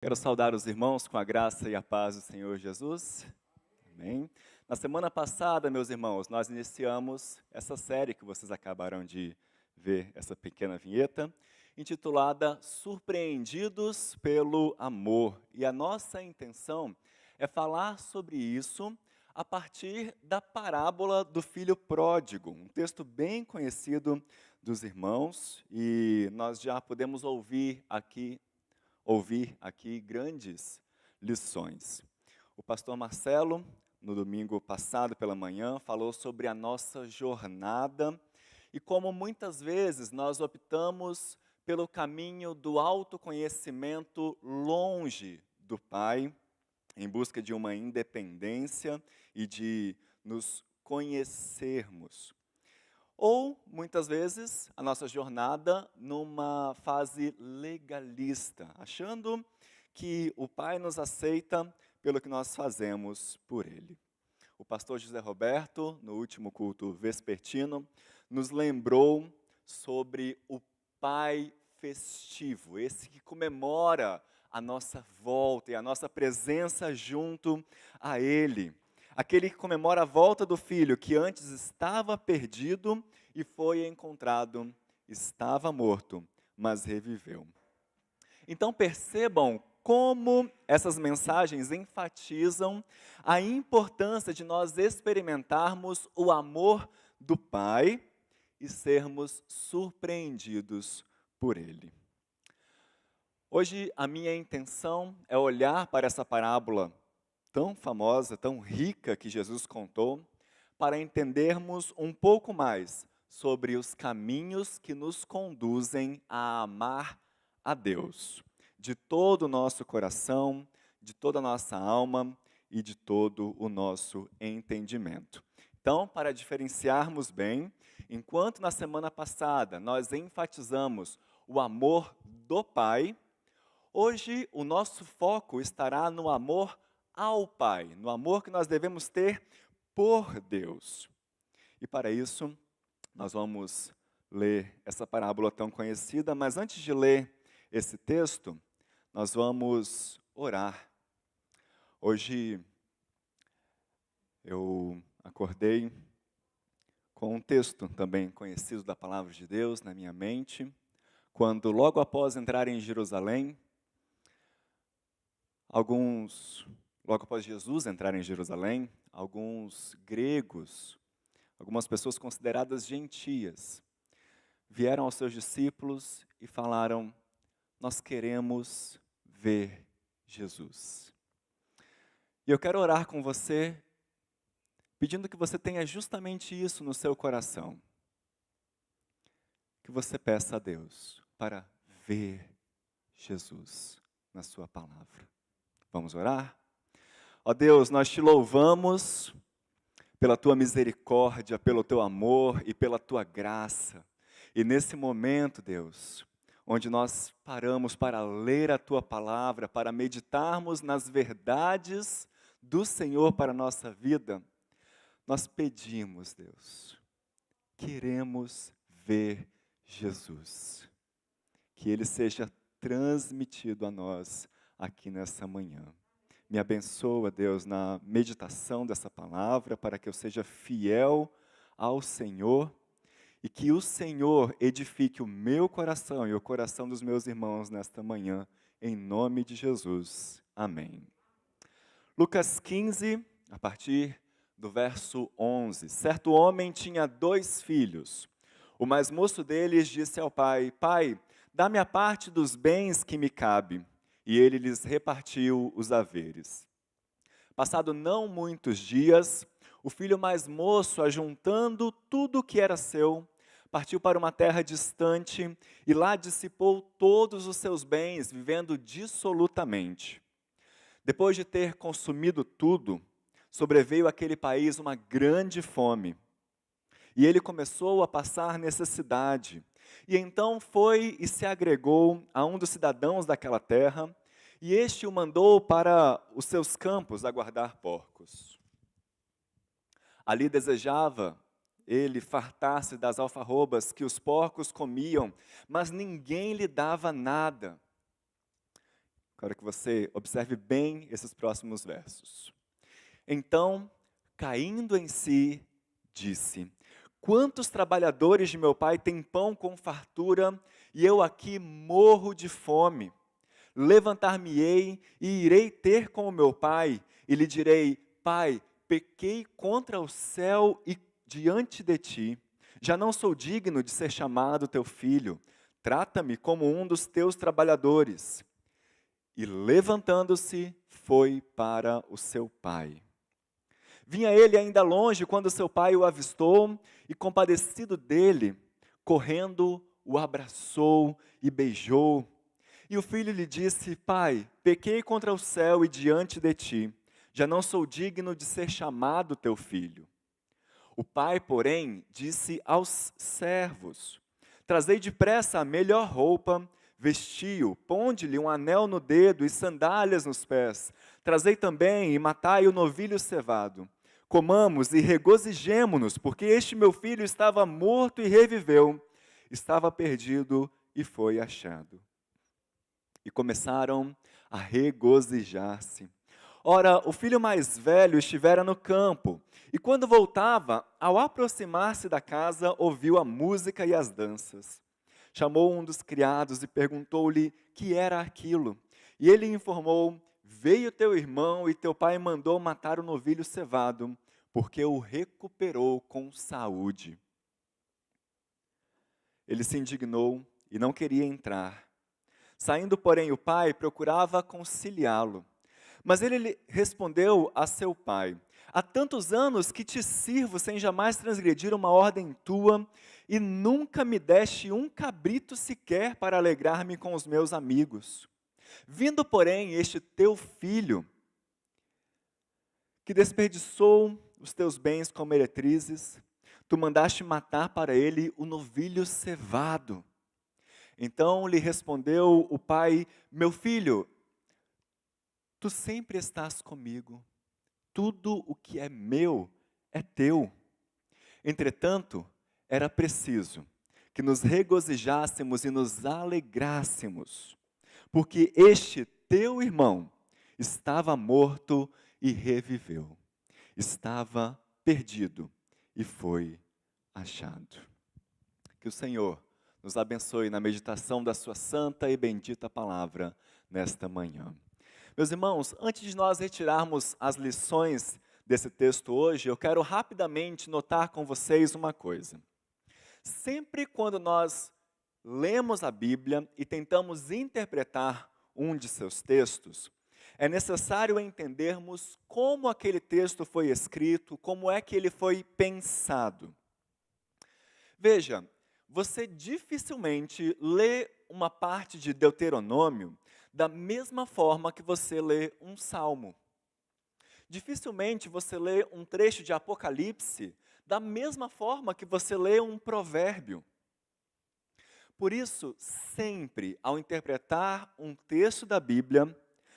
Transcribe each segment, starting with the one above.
Quero saudar os irmãos com a graça e a paz do Senhor Jesus. Amém. Na semana passada, meus irmãos, nós iniciamos essa série que vocês acabaram de ver, essa pequena vinheta, intitulada Surpreendidos pelo Amor. E a nossa intenção é falar sobre isso a partir da parábola do filho pródigo, um texto bem conhecido dos irmãos, e nós já podemos ouvir aqui grandes lições. O pastor Marcelo, no domingo passado pela manhã, falou sobre a nossa jornada e como muitas vezes nós optamos pelo caminho do autoconhecimento longe do Pai, em busca de uma independência e de nos conhecermos. Ou, muitas vezes, a nossa jornada numa fase legalista, achando que o Pai nos aceita pelo que nós fazemos por Ele. O pastor José Roberto, no último culto vespertino, nos lembrou sobre o Pai festivo, esse que comemora a nossa volta e a nossa presença junto a Ele. Aquele que comemora a volta do filho que antes estava perdido e foi encontrado, estava morto, mas reviveu. Então percebam como essas mensagens enfatizam a importância de nós experimentarmos o amor do Pai e sermos surpreendidos por Ele. Hoje a minha intenção é olhar para essa parábola tão famosa, tão rica que Jesus contou, para entendermos um pouco mais sobre os caminhos que nos conduzem a amar a Deus, de todo o nosso coração, de toda a nossa alma e de todo o nosso entendimento. Então, para diferenciarmos bem, enquanto na semana passada nós enfatizamos o amor do Pai, hoje o nosso foco estará no amor ao Pai, no amor que nós devemos ter por Deus. E para isso, nós vamos ler essa parábola tão conhecida, mas antes de ler esse texto, nós vamos orar. Hoje eu acordei com um texto também conhecido da palavra de Deus na minha mente, quando logo após entrar em Jerusalém, logo após Jesus entrar em Jerusalém, alguns gregos, algumas pessoas consideradas gentias, vieram aos seus discípulos e falaram: nós queremos ver Jesus. E eu quero orar com você, pedindo que você tenha justamente isso no seu coração. Que você peça a Deus para ver Jesus na sua palavra. Vamos orar? Ó Deus, nós te louvamos pela tua misericórdia, pelo teu amor e pela tua graça. E nesse momento, Deus, onde nós paramos para ler a tua palavra, para meditarmos nas verdades do Senhor para a nossa vida, nós pedimos, Deus, queremos ver Jesus. Que Ele seja transmitido a nós aqui nessa manhã. Me abençoa, Deus, na meditação dessa palavra, para que eu seja fiel ao Senhor e que o Senhor edifique o meu coração e o coração dos meus irmãos nesta manhã, em nome de Jesus. Amém. Lucas 15, a partir do verso 11. Certo homem tinha 2 filhos. O mais moço deles disse ao pai: Pai, dá-me a parte dos bens que me cabe. E ele lhes repartiu os haveres. Passado não muitos dias, o filho mais moço, ajuntando tudo o que era seu, partiu para uma terra distante e lá dissipou todos os seus bens, vivendo dissolutamente. Depois de ter consumido tudo, sobreveio àquele país uma grande fome. E ele começou a passar necessidade. E então foi e se agregou a um dos cidadãos daquela terra, e este o mandou para os seus campos a guardar porcos. Ali desejava ele fartar-se das alfarrobas que os porcos comiam, mas ninguém lhe dava nada. Quero que você observe bem esses próximos versos. Então, caindo em si, disse: quantos trabalhadores de meu pai têm pão com fartura, e eu aqui morro de fome? Levantar-me-ei e irei ter com o meu pai, e lhe direi: Pai, pequei contra o céu e diante de ti. Já não sou digno de ser chamado teu filho. Trata-me como um dos teus trabalhadores. E levantando-se, foi para o seu pai. Vinha ele ainda longe quando seu pai o avistou, e compadecido dele, correndo, o abraçou e beijou. E o filho lhe disse: Pai, pequei contra o céu e diante de ti. Já não sou digno de ser chamado teu filho. O pai, porém, disse aos servos: Trazei depressa a melhor roupa, vestiu, ponde-lhe um anel no dedo e sandálias nos pés. Trazei também e matai o novilho cevado. Comamos e regozijemo-nos, porque este meu filho estava morto e reviveu, estava perdido e foi achado. E começaram a regozijar-se. Ora, o filho mais velho estivera no campo, e quando voltava, ao aproximar-se da casa, ouviu a música e as danças. Chamou um dos criados e perguntou-lhe que era aquilo. E ele informou: Veio teu irmão e teu pai mandou matar o novilho cevado, porque o recuperou com saúde. Ele se indignou e não queria entrar. Saindo, porém, o pai procurava conciliá-lo. Mas ele lhe respondeu a seu pai: Há tantos anos que te sirvo sem jamais transgredir uma ordem tua, e nunca me deste um cabrito sequer para alegrar-me com os meus amigos. Vindo, porém, este teu filho, que desperdiçou os teus bens com meretrizes, tu mandaste matar para ele o novilho cevado. Então lhe respondeu o pai: Meu filho, tu sempre estás comigo, tudo o que é meu é teu. Entretanto, era preciso que nos regozijássemos e nos alegrássemos, porque este teu irmão estava morto e reviveu, estava perdido e foi achado. Que o Senhor nos abençoe na meditação da sua santa e bendita palavra nesta manhã. Meus irmãos, antes de nós retirarmos as lições desse texto hoje, eu quero rapidamente notar com vocês uma coisa. Sempre quando nós lemos a Bíblia e tentamos interpretar um de seus textos, é necessário entendermos como aquele texto foi escrito, como é que ele foi pensado. Veja, você dificilmente lê uma parte de Deuteronômio da mesma forma que você lê um salmo. Dificilmente você lê um trecho de Apocalipse da mesma forma que você lê um provérbio. Por isso, sempre ao interpretar um texto da Bíblia,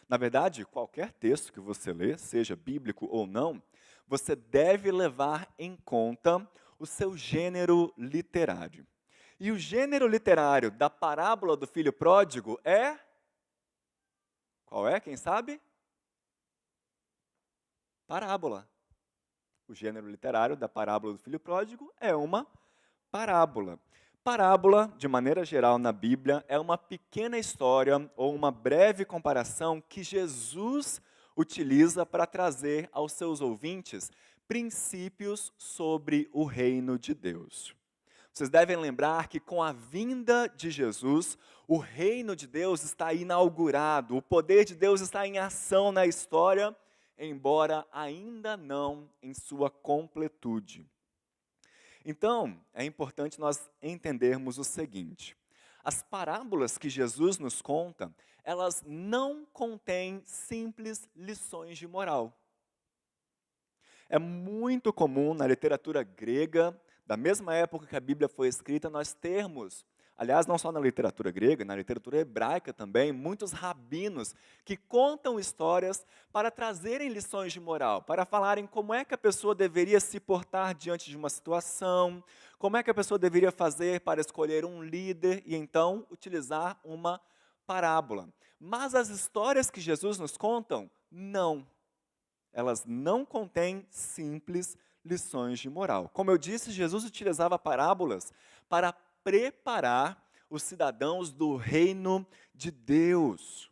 na verdade, qualquer texto que você lê, seja bíblico ou não, você deve levar em conta o seu gênero literário. E o gênero literário da parábola do filho pródigo é... Qual é, quem sabe? Parábola. O gênero literário da parábola do filho pródigo é uma parábola. Parábola, de maneira geral na Bíblia, é uma pequena história ou uma breve comparação que Jesus utiliza para trazer aos seus ouvintes princípios sobre o reino de Deus. Vocês devem lembrar que com a vinda de Jesus, o reino de Deus está inaugurado, o poder de Deus está em ação na história, embora ainda não em sua completude. Então, é importante nós entendermos o seguinte: as parábolas que Jesus nos conta, elas não contêm simples lições de moral. É muito comum na literatura grega, da mesma época que a Bíblia foi escrita, nós termos, aliás, não só na literatura grega, na literatura hebraica também, muitos rabinos que contam histórias para trazerem lições de moral, para falarem como é que a pessoa deveria se portar diante de uma situação, como é que a pessoa deveria fazer para escolher um líder e então utilizar uma parábola. Mas as histórias que Jesus nos contam, não. Elas não contêm simples lições de moral. Como eu disse, Jesus utilizava parábolas para preparar os cidadãos do reino de Deus.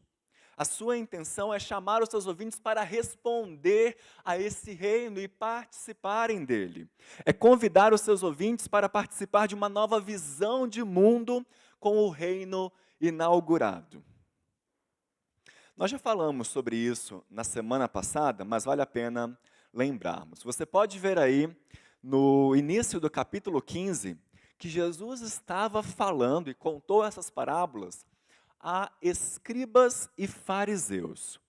A sua intenção é chamar os seus ouvintes para responder a esse reino e participarem dele. É convidar os seus ouvintes para participar de uma nova visão de mundo com o reino inaugurado. Nós já falamos sobre isso na semana passada, mas vale a pena lembrarmos. Você pode ver aí, no início do capítulo 15, que Jesus estava falando e contou essas parábolas a escribas e fariseus.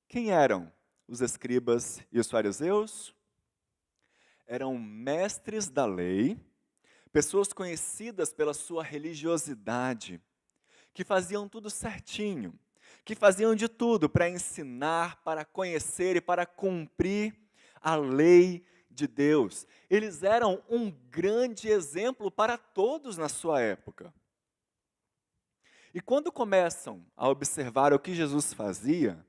Quem eram os escribas e os fariseus? Eram mestres da lei, pessoas conhecidas pela sua religiosidade, que faziam tudo certinho, que faziam de tudo para ensinar, para conhecer e para cumprir a lei de Deus. Eles eram um grande exemplo para todos na sua época. E quando começam a observar o que Jesus fazia,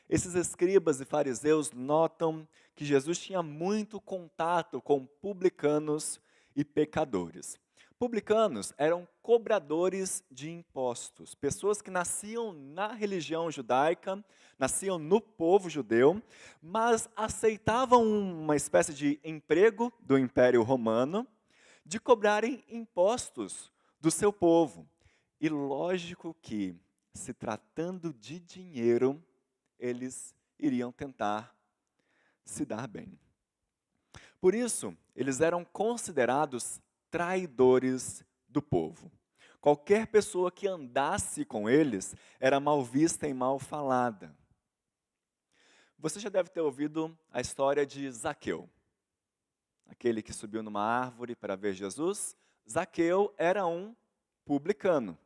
esses escribas e fariseus notam que Jesus tinha muito contato com publicanos e pecadores. Publicanos eram cobradores de impostos, pessoas que nasciam na religião judaica, nasciam no povo judeu, mas aceitavam uma espécie de emprego do Império Romano de cobrarem impostos do seu povo. E lógico que, se tratando de dinheiro, eles iriam tentar se dar bem. Por isso, eles eram considerados traidores do povo. Qualquer pessoa que andasse com eles era mal vista e mal falada. Você já deve ter ouvido a história de Zaqueu, aquele que subiu numa árvore para ver Jesus. Zaqueu era um publicano,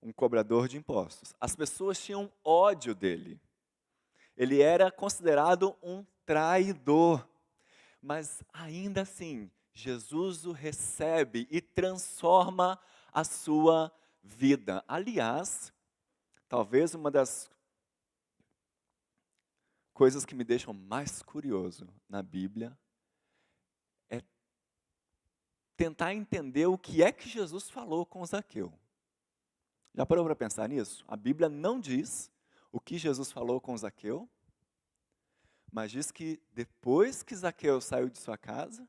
um cobrador de impostos. As pessoas tinham ódio dele. Ele era considerado um traidor. Mas ainda assim, Jesus o recebe e transforma a sua vida. Aliás, talvez uma das coisas que me deixam mais curioso na Bíblia é tentar entender o que é que Jesus falou com Zaqueu. Já parou para pensar nisso? A Bíblia não diz o que Jesus falou com Zaqueu, mas diz que depois que Zaqueu saiu de sua casa,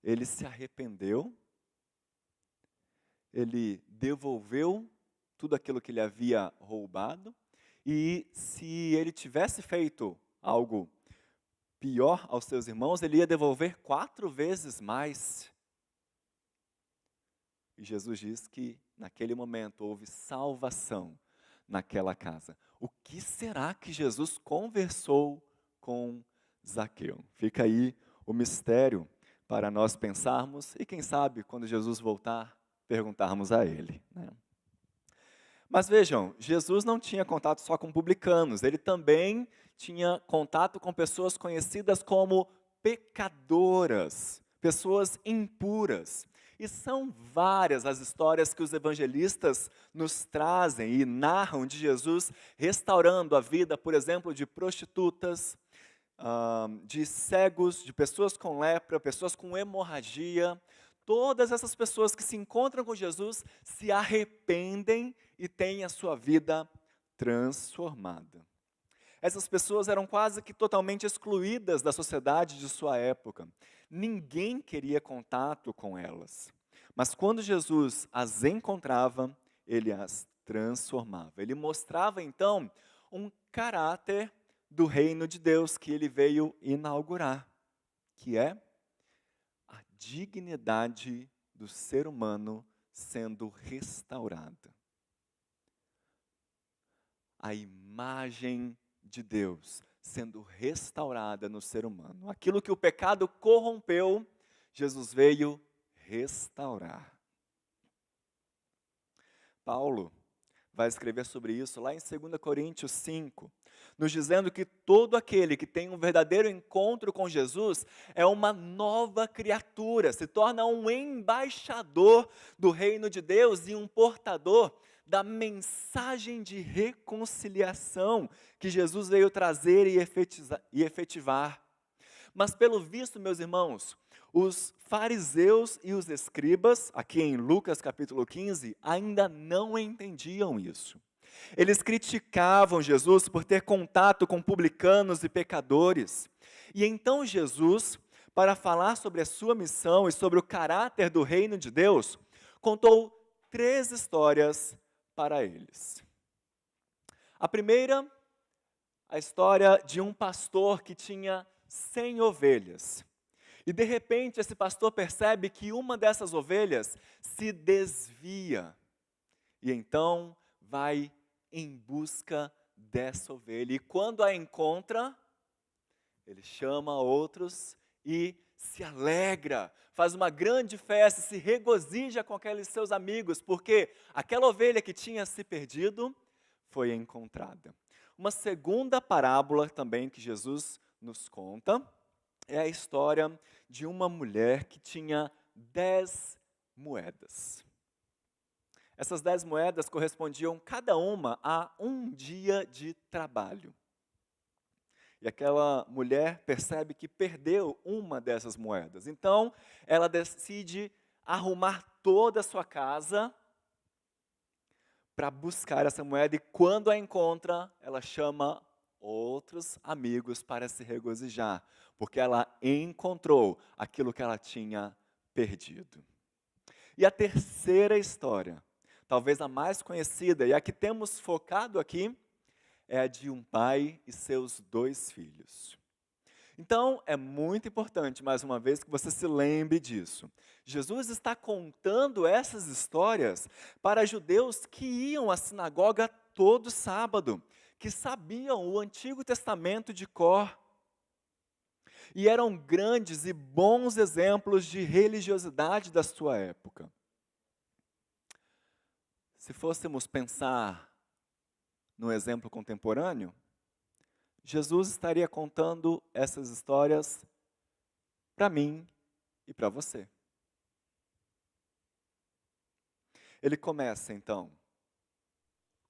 ele se arrependeu, ele devolveu tudo aquilo que ele havia roubado, e se ele tivesse feito algo pior aos seus irmãos, ele ia devolver 4 vezes mais. E Jesus diz que naquele momento houve salvação naquela casa. O que será que Jesus conversou com Zaqueu? Fica aí o mistério para nós pensarmos e quem sabe quando Jesus voltar, perguntarmos a ele, né? Mas vejam, Jesus não tinha contato só com publicanos, ele também tinha contato com pessoas conhecidas como pecadoras, pessoas impuras. E são várias as histórias que os evangelistas nos trazem e narram de Jesus restaurando a vida, por exemplo, de prostitutas, de cegos, de pessoas com lepra, pessoas com hemorragia. Todas essas pessoas que se encontram com Jesus se arrependem e têm a sua vida transformada. Essas pessoas eram quase que totalmente excluídas da sociedade de sua época. Ninguém queria contato com elas. Mas quando Jesus as encontrava, ele as transformava. Ele mostrava então um caráter do reino de Deus que ele veio inaugurar, que é a dignidade do ser humano sendo restaurada. A imagem de Deus sendo restaurada no ser humano. Aquilo que o pecado corrompeu, Jesus veio restaurar. Paulo vai escrever sobre isso lá em 2 Coríntios 5, nos dizendo que todo aquele que tem um verdadeiro encontro com Jesus é uma nova criatura, se torna um embaixador do reino de Deus e um portador da mensagem de reconciliação que Jesus veio trazer e efetivar. Mas pelo visto, meus irmãos, os fariseus e os escribas, aqui em Lucas capítulo 15, ainda não entendiam isso. Eles criticavam Jesus por ter contato com publicanos e pecadores. E então Jesus, para falar sobre a sua missão e sobre o caráter do reino de Deus, contou 3 histórias para eles. A primeira, a história de um pastor que tinha 100 ovelhas. E de repente esse pastor percebe que uma dessas ovelhas se desvia. E então vai em busca dessa ovelha. E quando a encontra, ele chama outros e se alegra, faz uma grande festa, se regozija com aqueles seus amigos, porque aquela ovelha que tinha se perdido foi encontrada. Uma segunda parábola também que Jesus nos conta é a história de uma mulher que tinha 10 moedas. Essas 10 moedas correspondiam cada uma a um dia de trabalho. E aquela mulher percebe que perdeu uma dessas moedas. Então, ela decide arrumar toda a sua casa para buscar essa moeda. E quando a encontra, ela chama outros amigos para se regozijar, porque ela encontrou aquilo que ela tinha perdido. E a terceira história, talvez a mais conhecida e a que temos focado aqui, é a de um pai e seus 2 filhos. Então, é muito importante, mais uma vez, que você se lembre disso. Jesus está contando essas histórias para judeus que iam à sinagoga todo sábado, que sabiam o Antigo Testamento de cor. E eram grandes e bons exemplos de religiosidade da sua época. Se fôssemos pensar no exemplo contemporâneo, Jesus estaria contando essas histórias para mim e para você. Ele começa então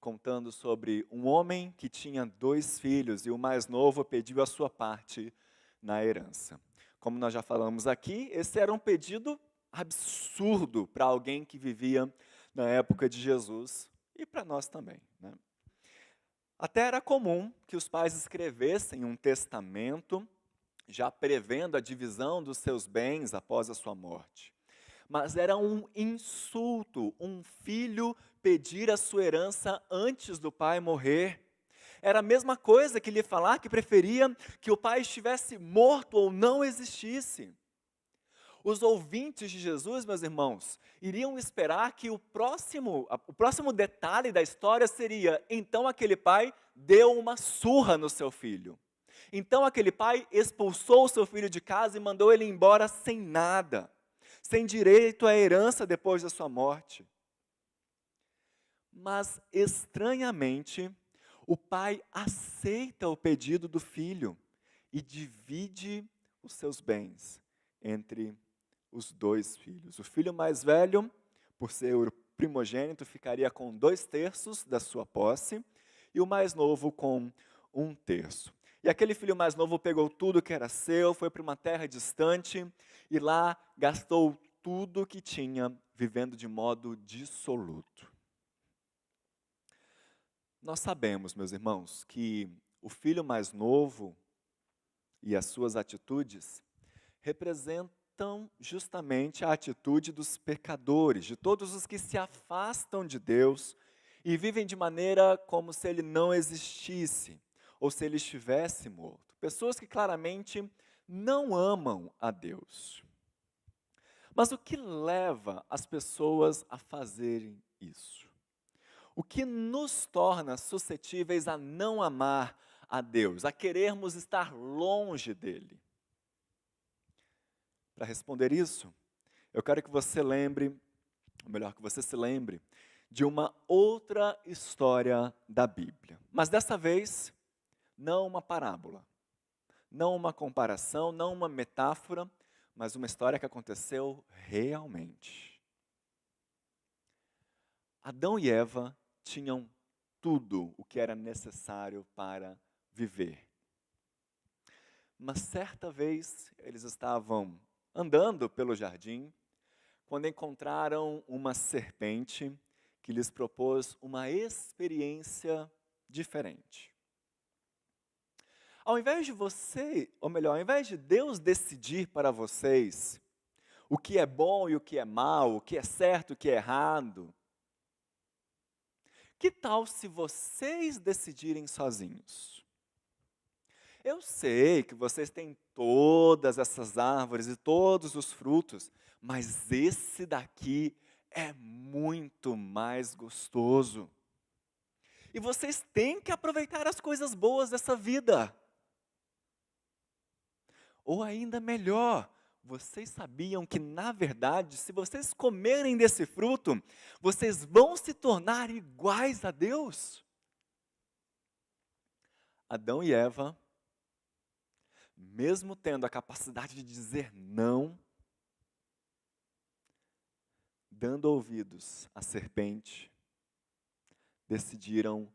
contando sobre um homem que tinha 2 filhos e o mais novo pediu a sua parte na herança. Como nós já falamos aqui, esse era um pedido absurdo para alguém que vivia na época de Jesus e para nós também, né? Até era comum que os pais escrevessem um testamento, já prevendo a divisão dos seus bens após a sua morte. Mas era um insulto um filho pedir a sua herança antes do pai morrer. Era a mesma coisa que lhe falar que preferia que o pai estivesse morto ou não existisse. Os ouvintes de Jesus, meus irmãos, iriam esperar que o próximo detalhe da história seria: então aquele pai deu uma surra no seu filho. Então aquele pai expulsou o seu filho de casa e mandou ele embora sem nada, sem direito à herança depois da sua morte. Mas, estranhamente, o pai aceita o pedido do filho e divide os seus bens entre os 2 filhos. O filho mais velho, por ser o primogênito, ficaria com 2/3 da sua posse, e o mais novo com 1/3. E aquele filho mais novo pegou tudo que era seu, foi para uma terra distante, e lá gastou tudo que tinha, vivendo de modo dissoluto. Nós sabemos, meus irmãos, que o filho mais novo e as suas atitudes representam justamente a atitude dos pecadores, de todos os que se afastam de Deus e vivem de maneira como se ele não existisse, ou se ele estivesse morto. Pessoas que claramente não amam a Deus. Mas o que leva as pessoas a fazerem isso? O que nos torna suscetíveis a não amar a Deus, a querermos estar longe dele? Para responder isso, eu quero que você lembre, ou melhor, que você se lembre, de uma outra história da Bíblia. Mas dessa vez, não uma parábola, não uma comparação, não uma metáfora, mas uma história que aconteceu realmente. Adão e Eva tinham tudo o que era necessário para viver. Mas certa vez eles estavam andando pelo jardim, quando encontraram uma serpente que lhes propôs uma experiência diferente. Ao invés de você, ou melhor, ao invés de Deus decidir para vocês o que é bom e o que é mal, o que é certo e o que é errado, que tal se vocês decidirem sozinhos? Eu sei que vocês têm todas essas árvores e todos os frutos, mas esse daqui é muito mais gostoso. E vocês têm que aproveitar as coisas boas dessa vida. Ou ainda melhor, vocês sabiam que, na verdade, se vocês comerem desse fruto, vocês vão se tornar iguais a Deus? Adão e Eva, mesmo tendo a capacidade de dizer não, dando ouvidos à serpente, decidiram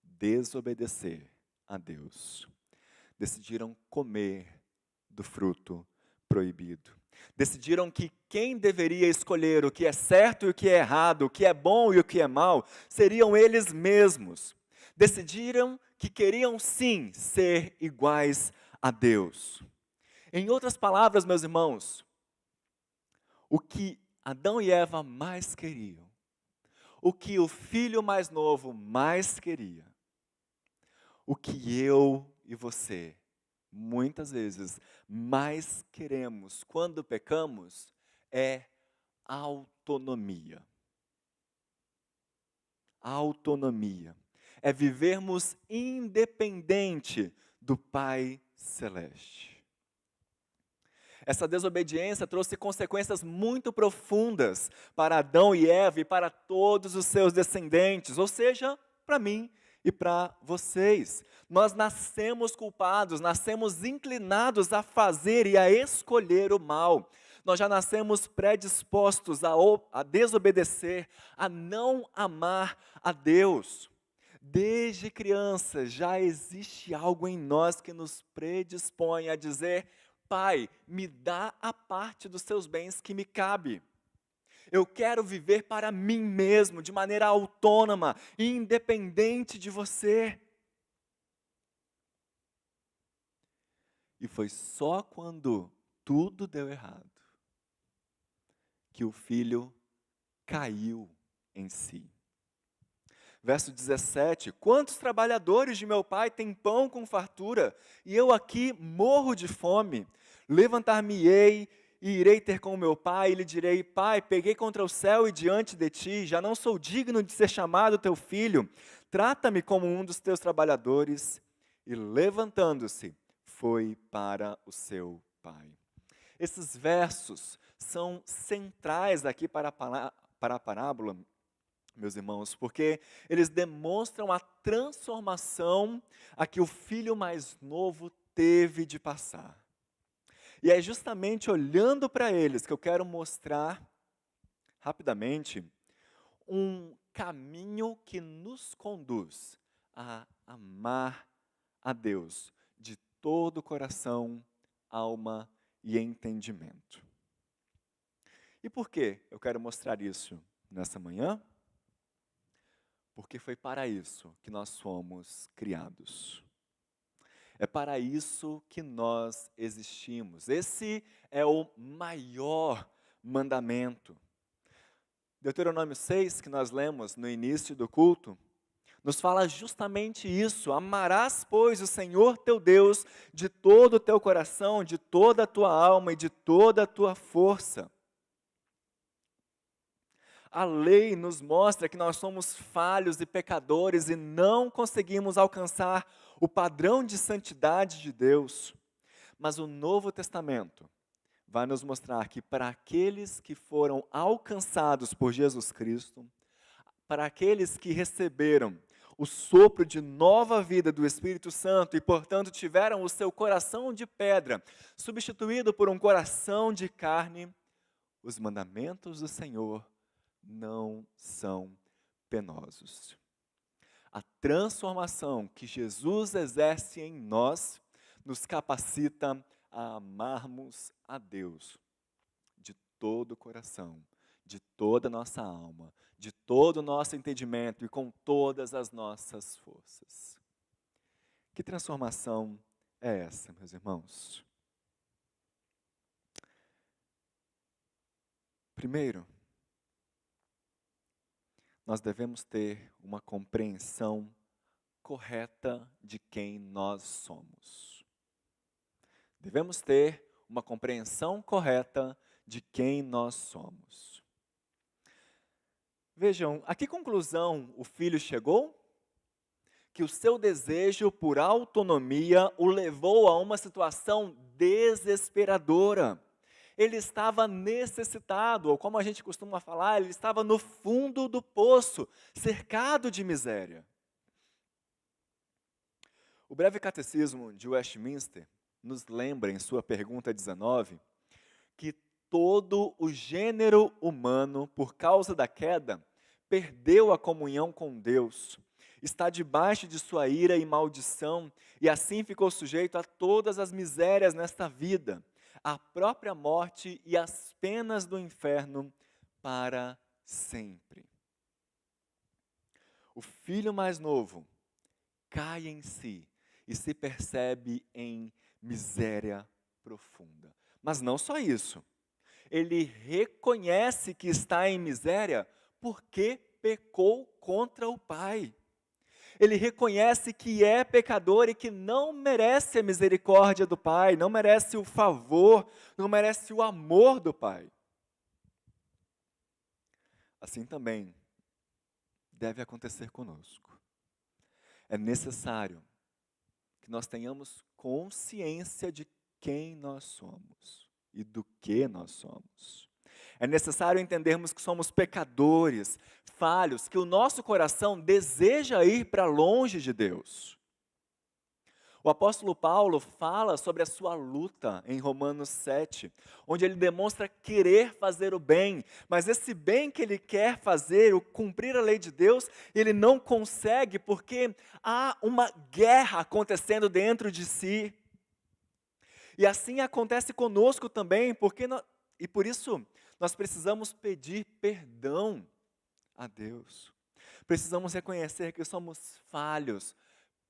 desobedecer a Deus. Decidiram comer do fruto proibido. Decidiram que quem deveria escolher o que é certo e o que é errado, o que é bom e o que é mal, seriam eles mesmos. Decidiram que queriam sim ser iguais a Deus. Em outras palavras, meus irmãos, o que Adão e Eva mais queriam, o que o filho mais novo mais queria, o que eu e você muitas vezes mais queremos quando pecamos é autonomia. Autonomia. É vivermos independente do Pai Celeste. Essa desobediência trouxe consequências muito profundas para Adão e Eva e para todos os seus descendentes, ou seja, para mim e para vocês. Nós nascemos culpados, nascemos inclinados a fazer e a escolher o mal. Nós já nascemos predispostos a desobedecer, a não amar a Deus. Desde criança já existe algo em nós que nos predispõe a dizer: Pai, me dá a parte dos seus bens que me cabe. Eu quero viver para mim mesmo, de maneira autônoma, independente de você. E foi só quando tudo deu errado que o filho caiu em si. Verso 17: Quantos trabalhadores de meu pai têm pão com fartura, e eu aqui morro de fome? Levantar-me-ei e irei ter com meu pai, e lhe direi: Pai, peguei contra o céu e diante de ti, já não sou digno de ser chamado teu filho, trata-me como um dos teus trabalhadores. E levantando-se, foi para o seu pai. Esses versos são centrais aqui para a parábola, meus irmãos, porque eles demonstram a transformação a que o filho mais novo teve de passar. E é justamente olhando para eles que eu quero mostrar, rapidamente, um caminho que nos conduz a amar a Deus de todo o coração, alma e entendimento. E por que eu quero mostrar isso nessa manhã? Porque foi para isso que nós fomos criados. É para isso que nós existimos. Esse é o maior mandamento. Deuteronômio 6, que nós lemos no início do culto, nos fala justamente isso: amarás, pois, o Senhor teu Deus de todo o teu coração, de toda a tua alma e de toda a tua força. A lei nos mostra que nós somos falhos e pecadores e não conseguimos alcançar o padrão de santidade de Deus. Mas o Novo Testamento vai nos mostrar que para aqueles que foram alcançados por Jesus Cristo, para aqueles que receberam o sopro de nova vida do Espírito Santo e, portanto, tiveram o seu coração de pedra substituído por um coração de carne, os mandamentos do Senhor não são penosos. A transformação que Jesus exerce em nós nos capacita a amarmos a Deus de todo o coração, de toda a nossa alma, de todo o nosso entendimento e com todas as nossas forças. Que transformação é essa, meus irmãos? Primeiro, nós devemos ter uma compreensão correta de quem nós somos. Devemos ter uma compreensão correta de quem nós somos. Vejam, a que conclusão o filho chegou? Que o seu desejo por autonomia o levou a uma situação desesperadora. Ele estava necessitado, ou como a gente costuma falar, ele estava no fundo do poço, cercado de miséria. O breve catecismo de Westminster nos lembra, em sua pergunta 19, que todo o gênero humano, por causa da queda, perdeu a comunhão com Deus, está debaixo de sua ira e maldição, e assim ficou sujeito a todas as misérias nesta vida, a própria morte e as penas do inferno para sempre. O filho mais novo cai em si e se percebe em miséria profunda. Mas não só isso. Ele reconhece que está em miséria porque pecou contra o Pai. Ele reconhece que é pecador e que não merece a misericórdia do Pai, não merece o favor, não merece o amor do Pai. Assim também deve acontecer conosco. É necessário que nós tenhamos consciência de quem nós somos e do que nós somos. É necessário entendermos que somos pecadores, falhos, que o nosso coração deseja ir para longe de Deus. O apóstolo Paulo fala sobre a sua luta em Romanos 7, onde ele demonstra querer fazer o bem, mas esse bem que ele quer fazer, o cumprir a lei de Deus, ele não consegue porque há uma guerra acontecendo dentro de si. E assim acontece conosco também, e por isso nós precisamos pedir perdão a Deus. Precisamos reconhecer que somos falhos,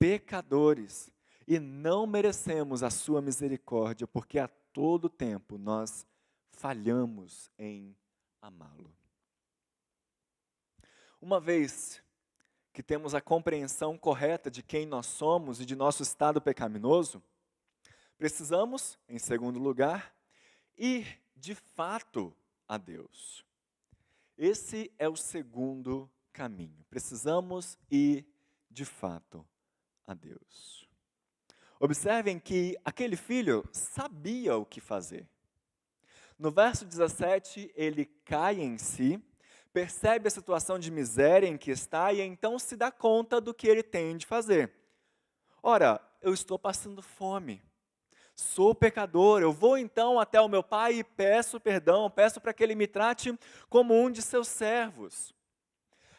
pecadores, e não merecemos a sua misericórdia, porque a todo tempo nós falhamos em amá-lo. Uma vez que temos a compreensão correta de quem nós somos e de nosso estado pecaminoso, precisamos, em segundo lugar, ir de fato a Deus. Esse é o segundo caminho. Precisamos ir de fato a Deus. Observem que aquele filho sabia o que fazer. No verso 17, ele cai em si, percebe a situação de miséria em que está e então se dá conta do que ele tem de fazer. Ora, eu estou passando fome. Sou pecador, eu vou então até o meu pai e peço perdão, peço para que ele me trate como um de seus servos.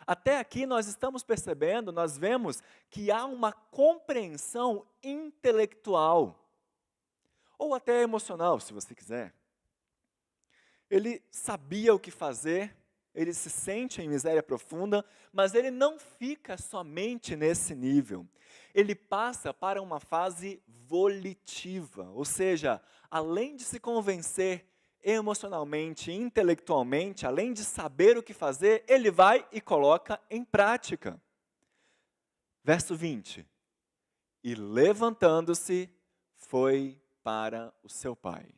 Até aqui nós estamos percebendo, nós vemos que há uma compreensão intelectual, ou até emocional, se você quiser. Ele sabia o que fazer, ele se sente em miséria profunda, mas ele não fica somente nesse nível. Ele passa para uma fase volitiva, ou seja, além de se convencer emocionalmente, intelectualmente, além de saber o que fazer, ele vai e coloca em prática. Verso 20. E levantando-se, foi para o seu pai.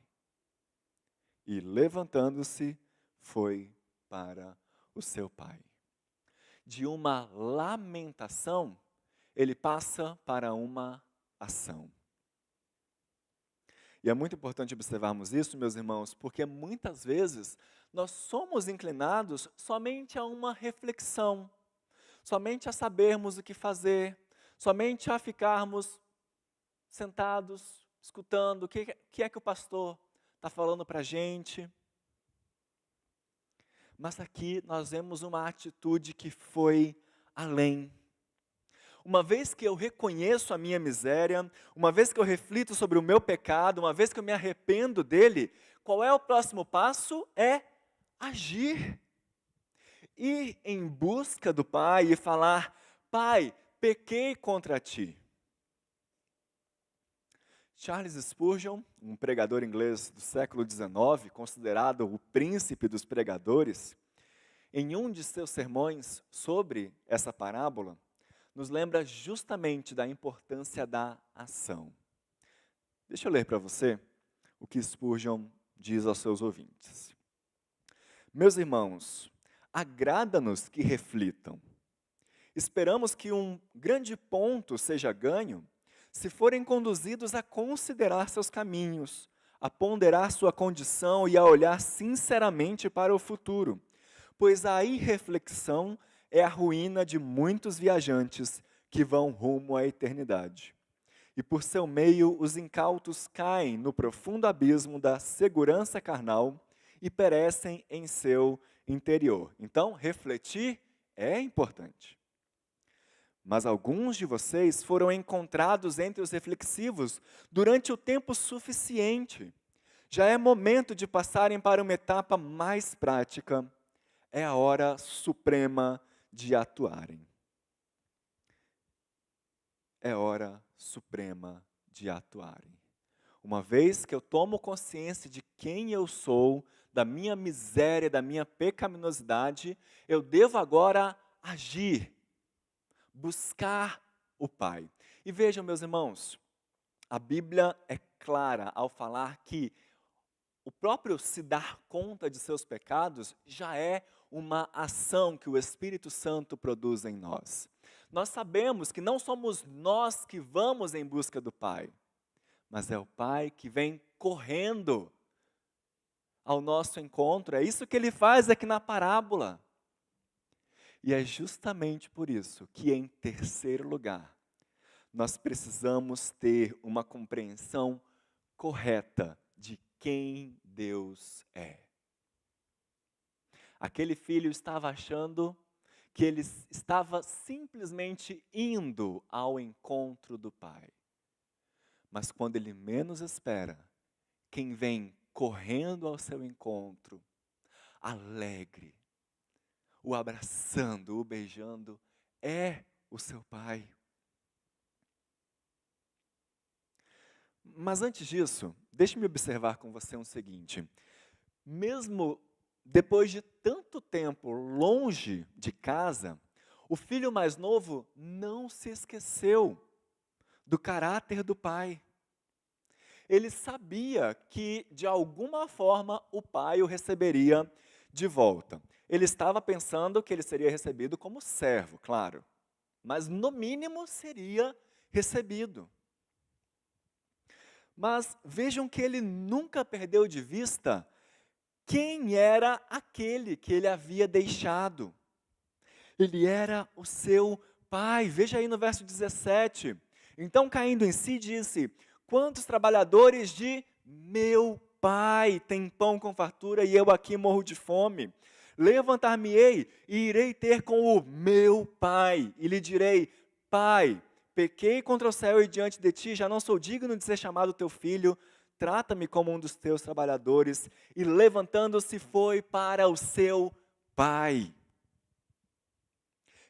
E levantando-se, foi para o seu pai. De uma lamentação, ele passa para uma ação. E é muito importante observarmos isso, meus irmãos, porque muitas vezes nós somos inclinados somente a uma reflexão, somente a sabermos o que fazer, somente a ficarmos sentados, escutando o que é que o pastor está falando para a gente. Mas aqui nós vemos uma atitude que foi além. uma vez que eu reconheço a minha miséria, uma vez que eu reflito sobre o meu pecado, uma vez que eu me arrependo dele, qual é o próximo passo? É agir. Ir em busca do Pai e falar: Pai, pequei contra ti. Charles Spurgeon, um pregador inglês do século XIX, considerado o príncipe dos pregadores, em um de seus sermões sobre essa parábola, nos lembra justamente da importância da ação. Deixa eu ler para você o que Spurgeon diz aos seus ouvintes. Meus irmãos, agrada-nos que reflitam. Esperamos que um grande ponto seja ganho se forem conduzidos a considerar seus caminhos, a ponderar sua condição e a olhar sinceramente para o futuro, pois a irreflexão é a ruína de muitos viajantes que vão rumo à eternidade. E por seu meio os incautos caem no profundo abismo da segurança carnal e perecem em seu interior. Então, refletir é importante. Mas alguns de vocês foram encontrados entre os reflexivos durante o tempo suficiente. Já é momento de passarem para uma etapa mais prática. É a hora suprema de atuarem. É hora suprema de atuarem. Uma vez que eu tomo consciência de quem eu sou, da minha miséria, da minha pecaminosidade, eu devo agora agir, buscar o Pai. E vejam, meus irmãos, a Bíblia é clara ao falar que o próprio se dar conta de seus pecados já é uma ação que o Espírito Santo produz em nós. Nós sabemos que não somos nós que vamos em busca do Pai, mas é o Pai que vem correndo ao nosso encontro. É isso que ele faz aqui na parábola. E é justamente por isso que, em terceiro lugar, nós precisamos ter uma compreensão correta de quem Deus é. Aquele filho estava achando que ele estava simplesmente indo ao encontro do Pai. Mas quando ele menos espera, quem vem correndo ao seu encontro, alegre, o abraçando, o beijando, é o seu Pai. Mas antes disso, deixe-me observar com você o seguinte: mesmo depois de tanto tempo longe de casa, o filho mais novo não se esqueceu do caráter do pai. Ele sabia que, de alguma forma, o pai o receberia de volta. Ele estava pensando que ele seria recebido como servo, claro, mas no mínimo seria recebido. Mas vejam que ele nunca perdeu de vista quem era aquele que ele havia deixado. Ele era o seu pai. Veja aí no verso 17. Então, caindo em si, disse: quantos trabalhadores de meu pai têm pão com fartura e eu aqui morro de fome? Levantar-me-ei e irei ter com o meu pai, e lhe direi: Pai, pequei contra o céu e diante de ti, já não sou digno de ser chamado teu filho, trata-me como um dos teus trabalhadores. E levantando-se foi para o seu pai.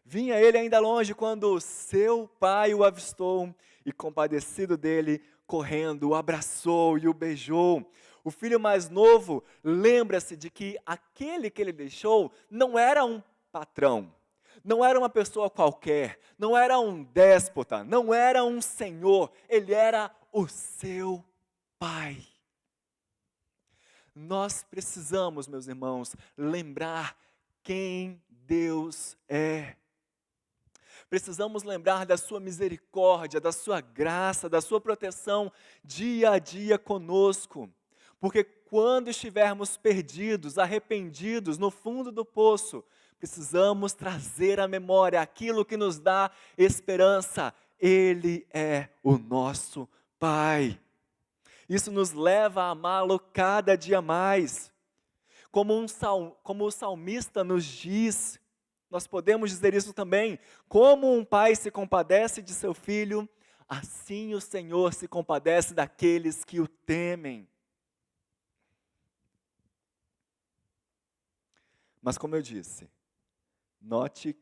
Vinha ele ainda longe quando o seu pai o avistou e, compadecido dele, correndo, o abraçou e o beijou. O filho mais novo lembra-se de que aquele que ele deixou não era um patrão, não era uma pessoa qualquer, não era um déspota, não era um senhor, ele era o seu pai. Nós precisamos, meus irmãos, lembrar quem Deus é. Precisamos lembrar da sua misericórdia, da sua graça, da sua proteção dia a dia conosco. Porque quando estivermos perdidos, arrependidos, no fundo do poço, precisamos trazer à memória aquilo que nos dá esperança. Ele é o nosso Pai. Isso nos leva a amá-lo cada dia mais. Como o salmista nos diz: Nós podemos dizer isso também. Como um pai se compadece de seu filho, assim o Senhor se compadece daqueles que o temem. Mas como eu disse, note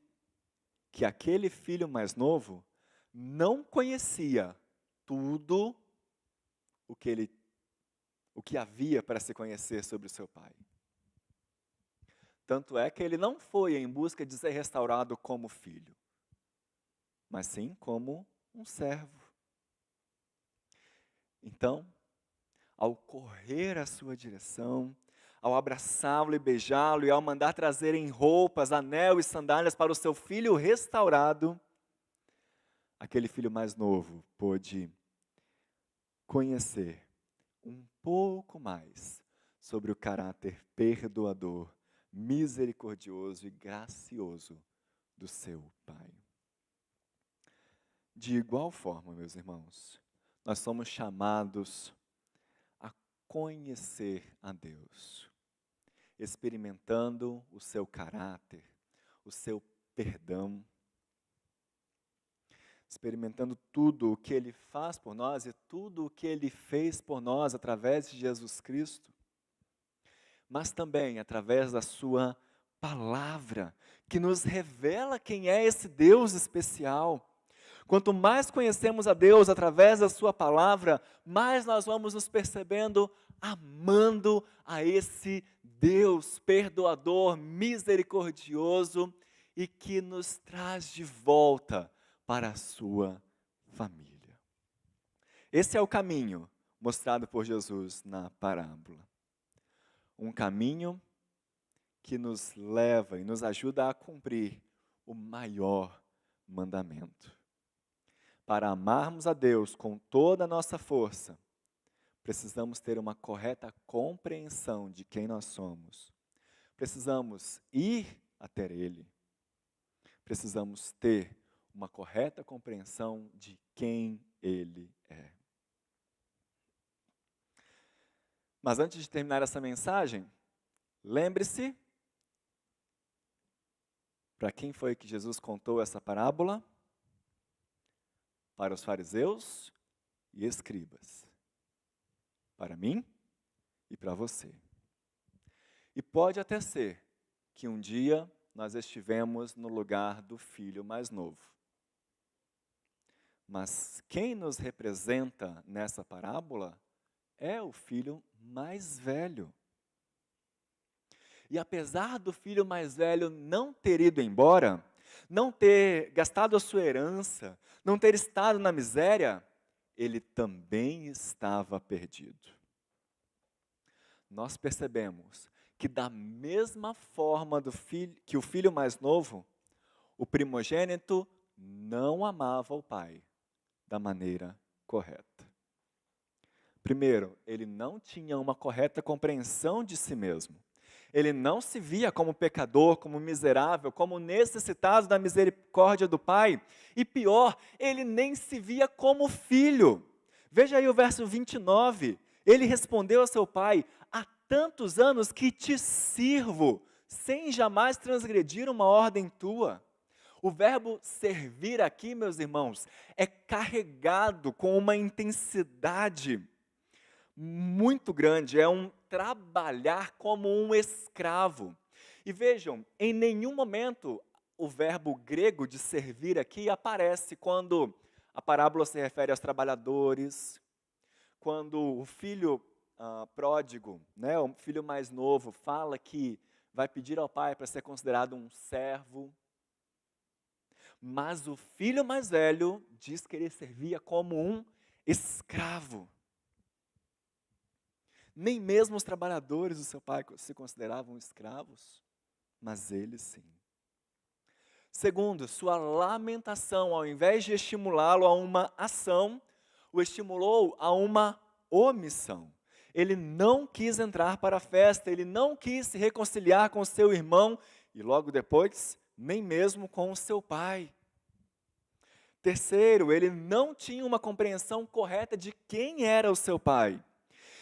que aquele filho mais novo não conhecia tudo o que havia para se conhecer sobre o seu pai. Tanto é que ele não foi em busca de ser restaurado como filho, mas sim como um servo. Então, ao correr à sua direção, ao abraçá-lo e beijá-lo, e ao mandar trazerem roupas, anel e sandálias para o seu filho restaurado, aquele filho mais novo pôde conhecer um pouco mais sobre o caráter perdoador, misericordioso e gracioso do seu pai. De igual forma, meus irmãos, nós somos chamados a conhecer a Deus, experimentando o seu caráter, o seu perdão, experimentando tudo o que Ele faz por nós e tudo o que Ele fez por nós através de Jesus Cristo, mas também através da sua palavra, que nos revela quem é esse Deus especial. Quanto mais conhecemos a Deus através da sua palavra, mais nós vamos nos percebendo amando a esse Deus perdoador, misericordioso e que nos traz de volta para a sua família. Esse é o caminho mostrado por Jesus na parábola. Um caminho que nos leva e nos ajuda a cumprir o maior mandamento. Para amarmos a Deus com toda a nossa força, precisamos ter uma correta compreensão de quem nós somos. Precisamos ir até Ele. Precisamos ter uma correta compreensão de quem Ele é. Mas antes de terminar essa mensagem, lembre-se, para quem foi que Jesus contou essa parábola? Para os fariseus e escribas. Para mim e para você. E pode até ser que um dia nós estivemos no lugar do filho mais novo. Mas quem nos representa nessa parábola é o filho mais velho. E apesar do filho mais velho não ter ido embora, não ter gastado a sua herança, não ter estado na miséria, ele também estava perdido. Nós percebemos que da mesma forma que o filho mais novo, o primogênito não amava o pai da maneira correta. Primeiro, ele não tinha uma correta compreensão de si mesmo. Ele não se via como pecador, como miserável, como necessitado da misericórdia do Pai. E pior, ele nem se via como filho. Veja aí o verso 29. Ele respondeu a seu pai: há tantos anos que te sirvo, sem jamais transgredir uma ordem tua. O verbo servir aqui, meus irmãos, é carregado com uma intensidade muito grande, é um trabalhar como um escravo. E vejam, em nenhum momento o verbo grego de servir aqui aparece quando a parábola se refere aos trabalhadores, quando o filho pródigo, né, o filho mais novo, fala que vai pedir ao pai para ser considerado um servo. Mas o filho mais velho diz que ele servia como um escravo. Nem mesmo os trabalhadores do seu pai se consideravam escravos, mas ele sim. Segundo, sua lamentação, ao invés de estimulá-lo a uma ação, o estimulou a uma omissão. Ele não quis entrar para a festa, ele não quis se reconciliar com seu irmão e logo depois, nem mesmo com o seu pai. Terceiro, ele não tinha uma compreensão correta de quem era o seu pai.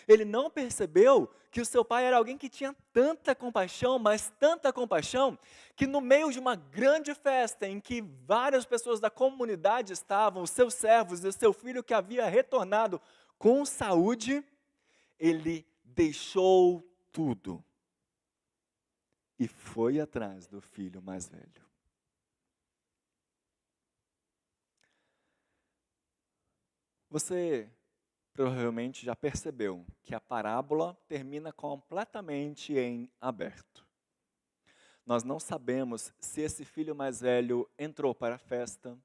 Ele não percebeu que o seu pai era alguém que tinha tanta compaixão, mas tanta compaixão, que no meio de uma grande festa em que várias pessoas da comunidade estavam, os seus servos e o seu filho que havia retornado com saúde, ele deixou tudo e foi atrás do filho mais velho. Você provavelmente já percebeu que a parábola termina completamente em aberto. Nós não sabemos se esse filho mais velho entrou para a festa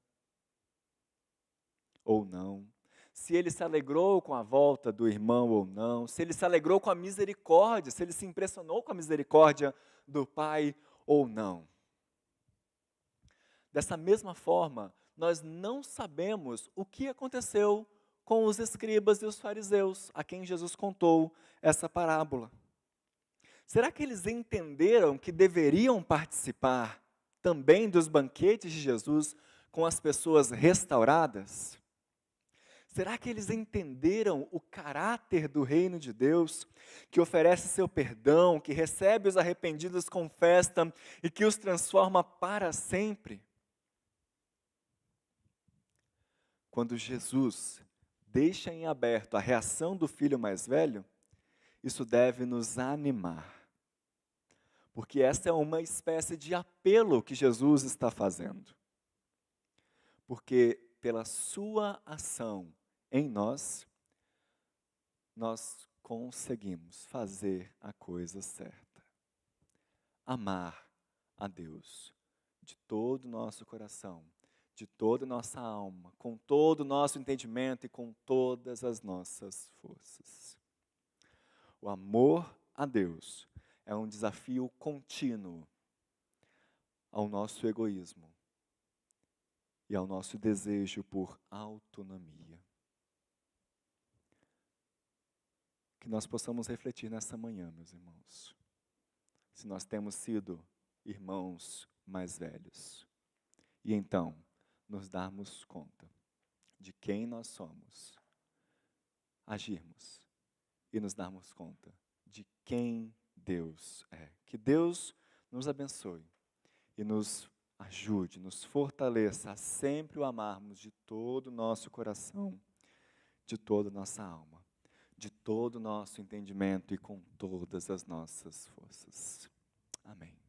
ou não, se ele se alegrou com a volta do irmão ou não, se ele se alegrou com a misericórdia, se ele se impressionou com a misericórdia do pai ou não. Dessa mesma forma, nós não sabemos o que aconteceu com os escribas e os fariseus, a quem Jesus contou essa parábola. Será que eles entenderam que deveriam participar também dos banquetes de Jesus com as pessoas restauradas? Será que eles entenderam o caráter do reino de Deus, que oferece seu perdão, que recebe os arrependidos com festa e que os transforma para sempre? Quando Jesus deixa em aberto a reação do filho mais velho, isso deve nos animar. Porque essa é uma espécie de apelo que Jesus está fazendo. Porque pela sua ação em nós, nós conseguimos fazer a coisa certa. Amar a Deus de todo o nosso coração, de toda a nossa alma, com todo o nosso entendimento e com todas as nossas forças. O amor a Deus é um desafio contínuo ao nosso egoísmo e ao nosso desejo por autonomia. Que nós possamos refletir nessa manhã, meus irmãos, se nós temos sido irmãos mais velhos, e então nos darmos conta de quem nós somos, agirmos e nos darmos conta de quem Deus é. Que Deus nos abençoe e nos ajude, nos fortaleça a sempre o amarmos de todo o nosso coração, de toda a nossa alma, de todo o nosso entendimento e com todas as nossas forças. Amém.